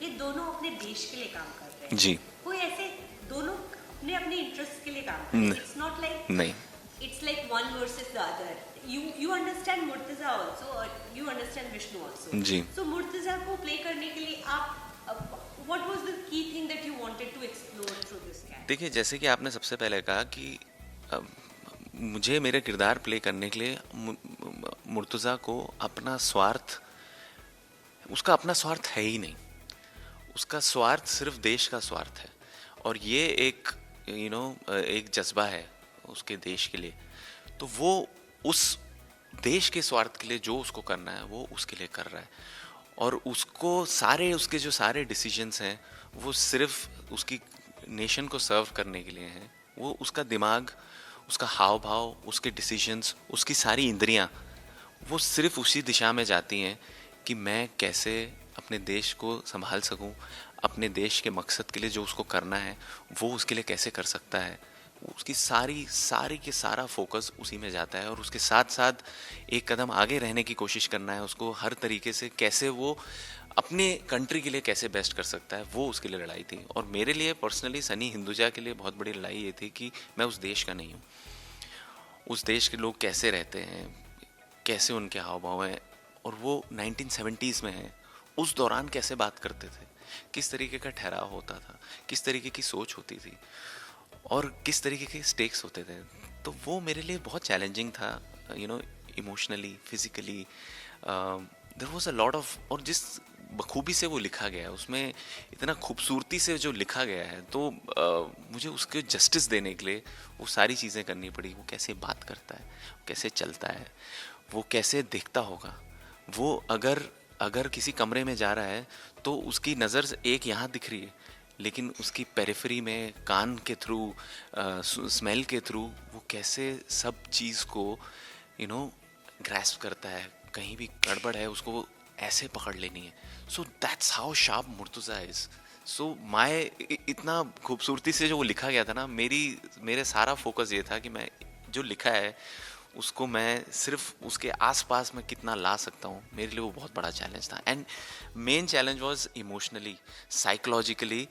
ये दोनों अपने देश के लिए काम कर रहे हैं जी। कोई ऐसे दोनों ने अपने इंटरेस्ट के लिए काम कर रहे हैं इट्स नॉट लाइक नहीं, it's like one versus the other. You understand Murtaza also, or you understand Vishnu also. Ji. So Murtaza को play करने के लिए आप what was the key thing that you wanted to explore through this character? देखिए जैसे कि आपने सबसे पहले कहा कि मुझे मेरे किरदार प्ले करने के लिए मुर्तज़ा को अपना स्वार्थ, उसका अपना स्वार्थ है ही नहीं, उसका स्वार्थ सिर्फ देश का स्वार्थ है। और ये एक एक जज्बा है उसके देश के लिए, तो वो उस देश के स्वार्थ के लिए जो उसको करना है वो उसके लिए कर रहा है। और उसको उसके जो सारे डिसीजंस हैं वो सिर्फ उसकी नेशन को सर्व करने के लिए हैं। वो उसका दिमाग, उसका हाव भाव, उसके डिसीजंस, उसकी सारी इंद्रियां वो सिर्फ उसी दिशा में जाती हैं कि मैं कैसे अपने देश को संभाल सकूं, अपने देश के मकसद के लिए जो उसको करना है वो उसके लिए कैसे कर सकता है। उसकी सारी के सारा फोकस उसी में जाता है। और उसके साथ साथ एक कदम आगे रहने की कोशिश करना है उसको, हर तरीके से कैसे वो अपने कंट्री के लिए कैसे बेस्ट कर सकता है, वो उसके लिए लड़ाई थी। और मेरे लिए पर्सनली सनी हिंदुजा के लिए बहुत बड़ी लड़ाई ये थी कि मैं उस देश का नहीं हूँ, उस देश के लोग कैसे रहते हैं, कैसे उनके हाव भाव हैं, और वो 1970s में है, उस दौरान कैसे बात करते थे, किस तरीके का ठहराव होता था, किस तरीके की सोच होती थी और किस तरीके के स्टेक्स होते थे। तो वो मेरे लिए बहुत चैलेंजिंग था, emotionally, physically. There was a lot of, और जिस बखूबी से वो लिखा गया है, उसमें इतना खूबसूरती से जो लिखा गया है, तो मुझे उसके जस्टिस देने के लिए वो सारी चीज़ें करनी पड़ी। वो कैसे बात करता है, कैसे चलता है, वो कैसे दिखता होगा, वो अगर किसी कमरे में जा रहा है तो उसकी नज़र एक यहाँ दिख रही है, लेकिन उसकी पेरिफेरी में कान के थ्रू, स्मेल के थ्रू वो कैसे सब चीज़ को ग्रैस्प करता है। कहीं भी गड़बड़ है उसको ऐसे पकड़ लेनी है। So that's how sharp Murtaza is. So इतना खूबसूरती से जो वो लिखा गया था ना, मेरे सारा फोकस ये था कि मैं जो लिखा है उसको मैं सिर्फ उसके आसपास में कितना ला सकता हूँ। मेरे लिए वो बहुत बड़ा चैलेंज था। And main challenge was emotionally, psychologically,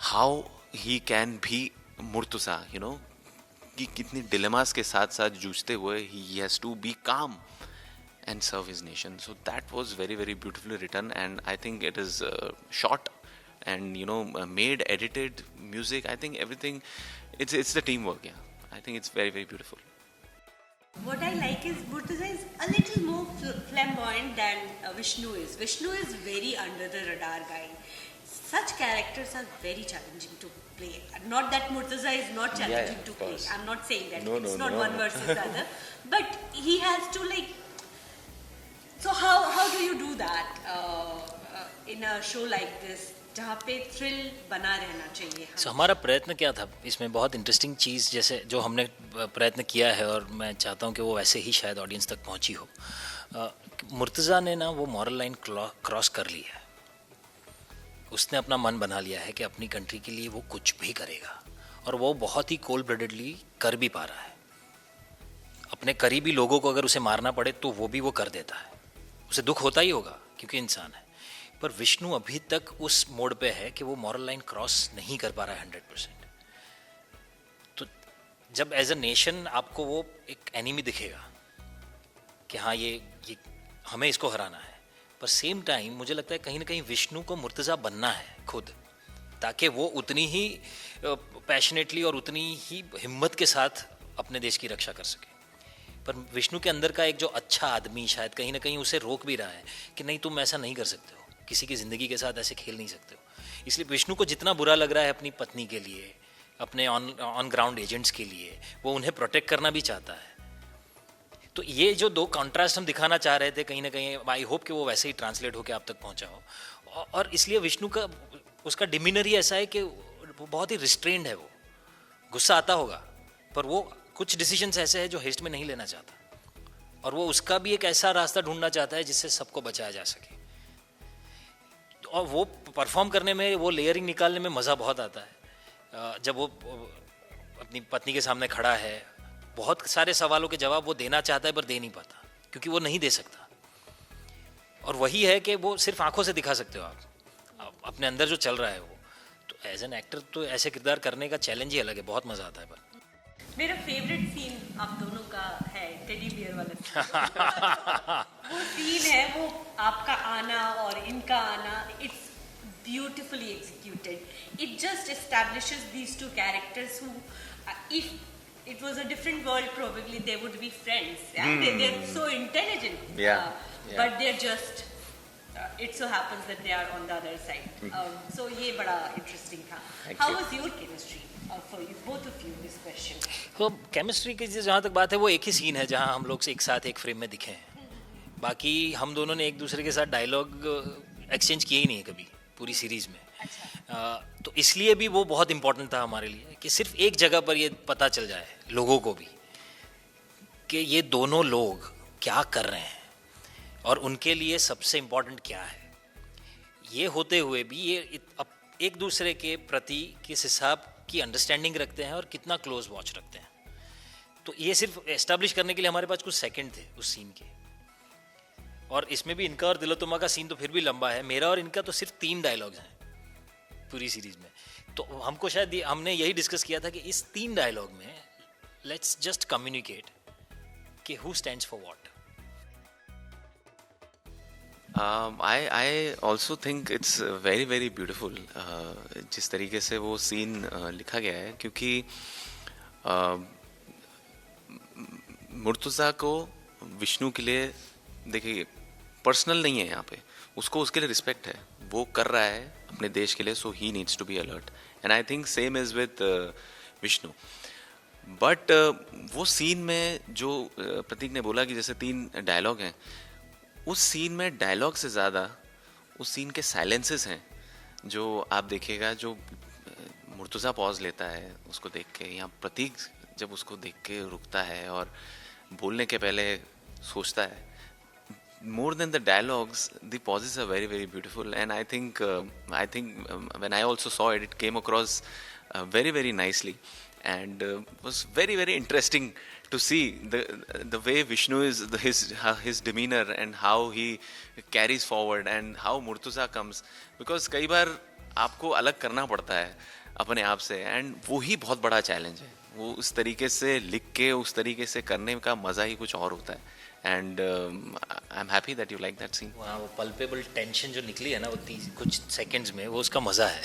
how he can be Murtaza, कि कितनी डिलेमास के साथ साथ जूझते हुए ही हैज़ टू बी काम and serve his nation. So that was very, very beautifully written, and I think it is shot and made, edited, music. I think everything. It's the teamwork. Yeah, I think it's very, very beautiful. What I like is Murtaza is a little more flamboyant than Vishnu is. Vishnu is very under the radar guy. Such characters are very challenging to play. Not that Murtaza is not challenging to play. I'm not saying that. It's not one versus the other. But he has to like. So how do you do that in a show like this, जहाँ पे thrill बना रहना चाहिए? So, हमारा प्रयत्न क्या था इसमें, बहुत इंटरेस्टिंग चीज़ जैसे जो हमने प्रयत्न किया है, और मैं चाहता हूँ कि वो वैसे ही शायद ऑडियंस तक पहुँची हो। मुर्तज़ा ने ना वो मॉरल लाइन क्रॉस कर ली है। उसने अपना मन बना लिया है कि अपनी कंट्री के लिए वो कुछ भी करेगा, और वो बहुत ही कोल्ड ब्लडेडली कर भी पा रहा है। अपने करीबी लोगों को अगर उसे मारना पड़े तो वो भी वो कर देता है। उसे दुख होता ही होगा क्योंकि इंसान है। पर विष्णु अभी तक उस मोड पे है कि वो मॉरल लाइन क्रॉस नहीं कर पा रहा है 100%। तो जब एज अ नेशन आपको वो एक एनिमी दिखेगा कि हाँ ये हमें इसको हराना है, पर सेम टाइम मुझे लगता है कहीं ना कहीं विष्णु को मुर्तज़ा बनना है खुद, ताकि वो उतनी ही पैशनेटली और उतनी ही हिम्मत के साथ अपने देश की रक्षा कर सके। पर विष्णु के अंदर का एक जो अच्छा आदमी शायद कहीं ना कहीं उसे रोक भी रहा है कि नहीं, तुम ऐसा नहीं कर सकते हो, किसी की ज़िंदगी के साथ ऐसे खेल नहीं सकते हो। इसलिए विष्णु को जितना बुरा लग रहा है अपनी पत्नी के लिए, अपने ऑन ग्राउंड एजेंट्स के लिए, वो उन्हें प्रोटेक्ट करना भी चाहता है। तो ये जो दो कॉन्ट्रास्ट हम दिखाना चाह रहे थे, कहीं ना कहीं आई होप कि वो वैसे ही ट्रांसलेट होकर आप तक पहुँचा हो। और इसलिए विष्णु का उसका डिमीनर ही ऐसा है कि वो बहुत ही रिस्ट्रेंड है। वो गुस्सा आता होगा पर वो कुछ डिसीजंस ऐसे हैं जो हेस्ट में नहीं लेना चाहता, और वो उसका भी एक ऐसा रास्ता ढूंढना चाहता है जिससे सबको बचाया जा सके। और वो परफॉर्म करने में, वो लेयरिंग निकालने में मज़ा बहुत आता है। जब वो अपनी पत्नी के सामने खड़ा है, बहुत सारे सवालों के जवाब वो देना चाहता है पर दे नहीं पाता क्योंकि वो नहीं दे सकता। और वही है कि वो सिर्फ आंखों से दिखा सकते हो आप अपने अंदर जो चल रहा है वो, तो एज एन एक्टर तो ऐसे किरदार करने का चैलेंज ही अलग है, बहुत मज़ा आता है पर। मेरा फेवरेट सीन आप दोनों का है टेडी बियर वाला scene। वो सीन है, वो आपका आना और इनका आना, it's beautifully executed. It just establishes these two characters who, if it was a different world, probably they would be friends. Yeah? They're so intelligent. Yeah. But they're just, it so happens that they are on the other side. So ये बड़ा interesting था. Thank How you. was your chemistry for you, both of you, this question? तो chemistry की जहाँ तक बात है, वो एक ही सीन है जहाँ हम लोग एक साथ एक फ्रेम में दिखे हैं। बाकी हम दोनों ने एक दूसरे के साथ डायलॉग एक्सचेंज किए ही नहीं है कभी पूरी सीरीज़ में। तो इसलिए भी वो बहुत इम्पोर्टेंट था हमारे लिए कि सिर्फ एक जगह पर ये पता चल जाए लोगों को भी कि ये दोनों लोग क्या कर रहे हैं और उनके लिए सबसे इम्पोर्टेंट क्या है। ये होते हुए भी ये एक दूसरे के प्रति किस हिसाब की अंडरस्टैंडिंग रखते हैं और कितना क्लोज वॉच रखते हैं। तो ये सिर्फ एस्टैब्लिश करने के लिए हमारे पास कुछ सेकंड थे उस सीन के। और इसमें भी इनका और दिलोतुमा का सीन तो फिर भी लंबा है, मेरा और इनका तो सिर्फ 3 डायलॉग्स हैं पूरी सीरीज में। तो हमको शायद हमने यही डिस्कस किया था कि इस 3 डायलॉग में लेट्स जस्ट कम्युनिकेट कि who stands for what. I also think it's very very beautiful जिस तरीके से वो सीन लिखा गया है, क्योंकि मुर्तज़ा को विष्णु के लिए, देखिए, पर्सनल नहीं है यहाँ पे, उसको उसके लिए रिस्पेक्ट है, वो कर रहा है अपने देश के लिए, so he needs to be alert, and I think same is with Vishnu. But वो सीन में जो प्रतीक ने बोला कि जैसे 3 डायलॉग हैं, उस सीन में डायलॉग से ज़्यादा उस सीन के साइलेंसेस हैं जो आप देखिएगा, जो मुर्तज़ा पॉज लेता है उसको देख के, या प्रतीक जब उसको देख के रुकता है और बोलने के पहले सोचता है। More than the dialogues, the pauses are very very beautiful, and I think when I also saw it, it came across very very nicely, and was very very interesting to see the way Vishnu is, his demeanor and how he carries forward and how Murtuza comes, because कई बार आपको अलग करना पड़ता है अपने आप से, and वो ही बहुत बड़ा चैलेंज है। वो उस तरीके से लिख के उस तरीके से करने का मज़ा ही कुछ और होता है। And I am happy that you like that scene. वहाँ वो पल्पेबल टेंशन जो निकली है ना वो कुछ सेकंड्स में, वो उसका मज़ा है।